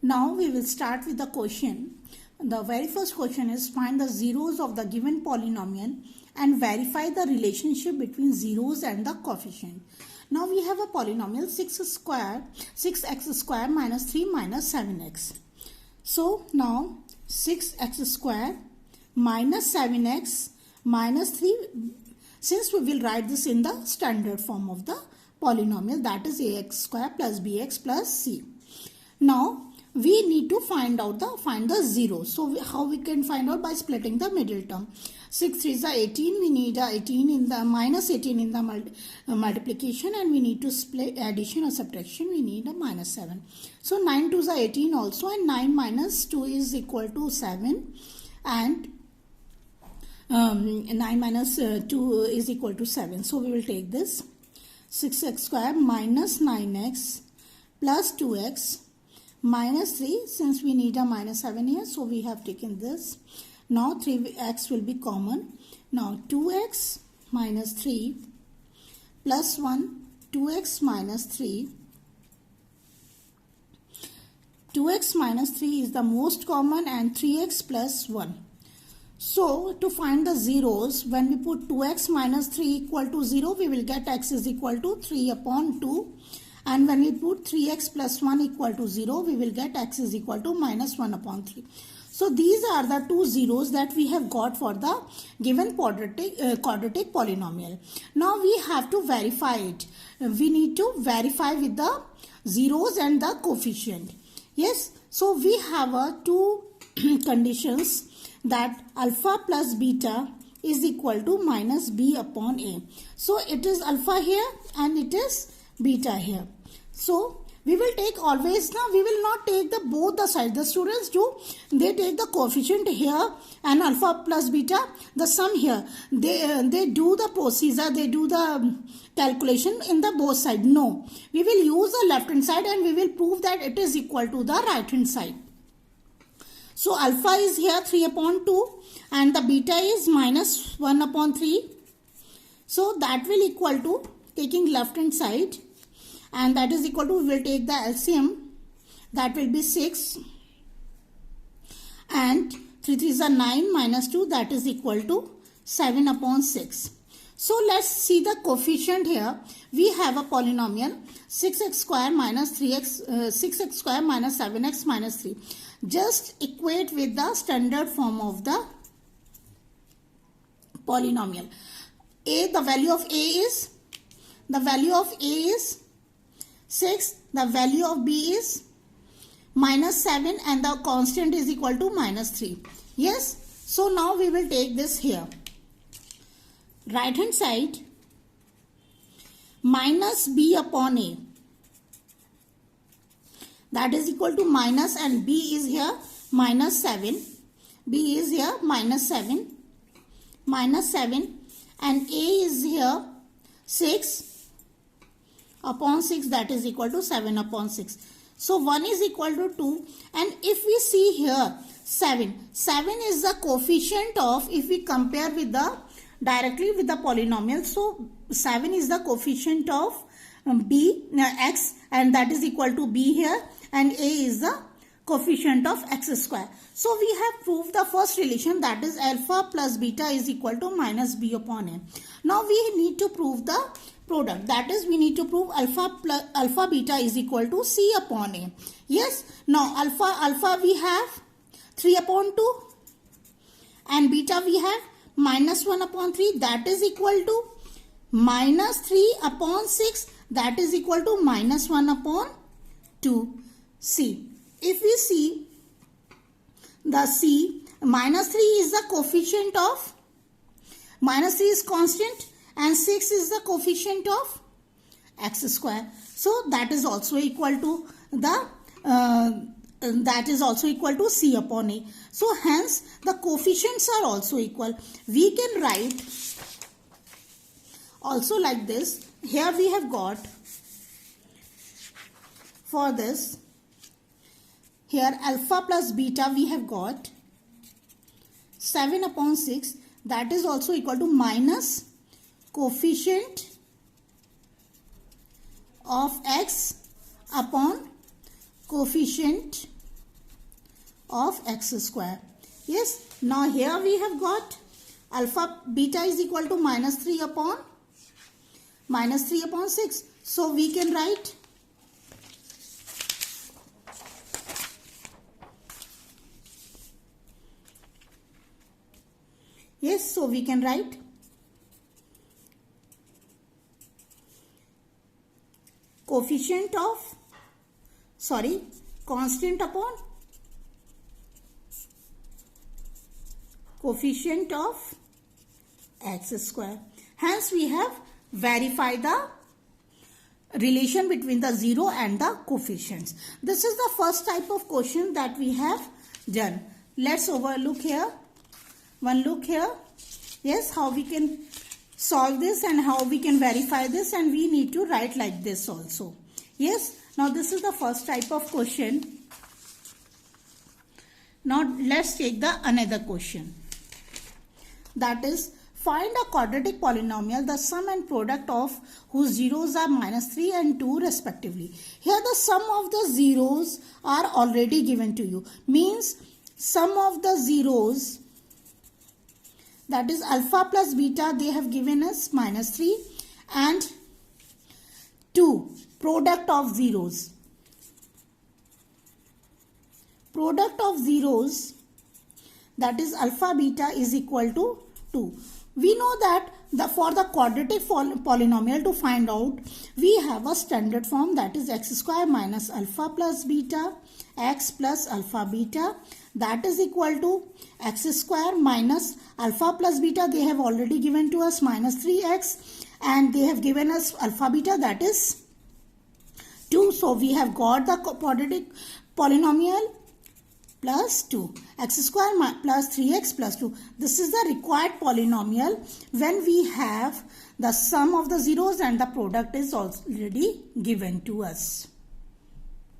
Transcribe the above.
Now we will start with the question. The very first question is find the zeros of the given polynomial and verify the relationship between zeros and the coefficient. Now we have a polynomial 6x square minus 3 minus 7x. So now 6x square minus 7x minus 3, since we will write this in the standard form of the polynomial, that is ax square plus bx plus c. Now we need to find the zeros. So how we can find out? By splitting the middle term. 6 3 is 18. We need 18 in the minus 18 in the multiplication, and we need to split addition or subtraction. We need a minus 7. So 9 2 is 18 also, and 9 minus 2 is equal to 7, and 9 minus 2 is equal to 7. So we will take this 6x square minus 9x plus 2x minus 3, since we need a minus 7 here, so we have taken this. Now 3x will be common. Now 2x minus 3 plus 1, 2x minus 3. 2x minus 3 is the most common, and 3x plus 1. So to find the zeros, when we put 2x minus 3 equal to 0, we will get x is equal to 3 upon 2. And when we put 3x plus 1 equal to 0, we will get x is equal to minus 1 upon 3. So these are the two zeros that we have got for the given quadratic polynomial. Now we have to verify it. We need to verify with the zeros and the coefficient. Yes, so we have two conditions, that alpha plus beta is equal to minus b upon a. So it is alpha here and it is beta here. So we will take always, now we will not take the both the sides. The students do, they take the coefficient here and alpha plus beta, the sum here. They do the procedure, they do the calculation in the both side. No, we will use the left hand side and we will prove that it is equal to the right hand side. So alpha is here 3 upon 2 and the beta is minus 1 upon 3. So that will equal to, taking left hand side, and that is equal to, we will take the LCM, that will be 6, and 3 3 is 9 minus 2, that is equal to 7 upon 6. So let's see the coefficient here. We have a polynomial 6x square minus 3x, 6x square minus 7x minus 3. Just equate with the standard form of the polynomial. A, the value of A is 6, the value of B is minus 7, and the constant is equal to minus 3. Yes, so now we will take this here. Right hand side, minus B upon A, that is equal to minus, and B is here minus 7. B is here minus 7, and A is here 6 upon 6, that is equal to 7 upon 6. So 1 is equal to 2, and if we see here 7 is the coefficient of, if we compare with the directly with the polynomial, so 7 is the coefficient of x, and that is equal to b here, and a is the coefficient of x square. So we have proved the first relation, that is alpha plus beta is equal to minus b upon a. Now we need to prove the product, that is we need to prove alpha beta is equal to c upon a. Yes, now alpha we have 3 upon 2, and beta we have minus 1 upon 3, that is equal to minus 3 upon 6, that is equal to minus 1 upon 2. C. If we see the C, minus 3 is the coefficient of, minus 3 is constant, and 6 is the coefficient of x square. So that is also equal to C upon A. So hence the coefficients are also equal. We can write also like this. Here we have got, for this, here alpha plus beta we have got 7 upon 6, that is also equal to minus coefficient of x upon coefficient of x square. Yes, now here we have got alpha beta is equal to minus 3 upon 6. So we can write constant upon coefficient of x square. Hence we have verified the relation between the 0 and the coefficients. This is the first type of question that we have done. Let's overlook here. One look here. Yes, how we can solve this and how we can verify this, and we need to write like this also. Yes, now this is the first type of question. Now let's take the another question. That is, find a quadratic polynomial, the sum and product of whose zeros are minus 3 and 2 respectively. Here the sum of the zeros are already given to you. Means sum of the zeros, that is alpha plus beta, they have given us minus 3 and 2. Product of zeros. Product of zeros, that is alpha beta, is equal to 2. We know that for the quadratic polynomial to find out, we have a standard form, that is x square minus alpha plus beta x plus alpha beta, that is equal to x square minus alpha plus beta, they have already given to us minus 3x, and they have given us alpha beta, that is 2. So we have got the quadratic polynomial plus 2, x square plus 3x plus 2. This is the required polynomial when we have the sum of the zeros and the product is already given to us.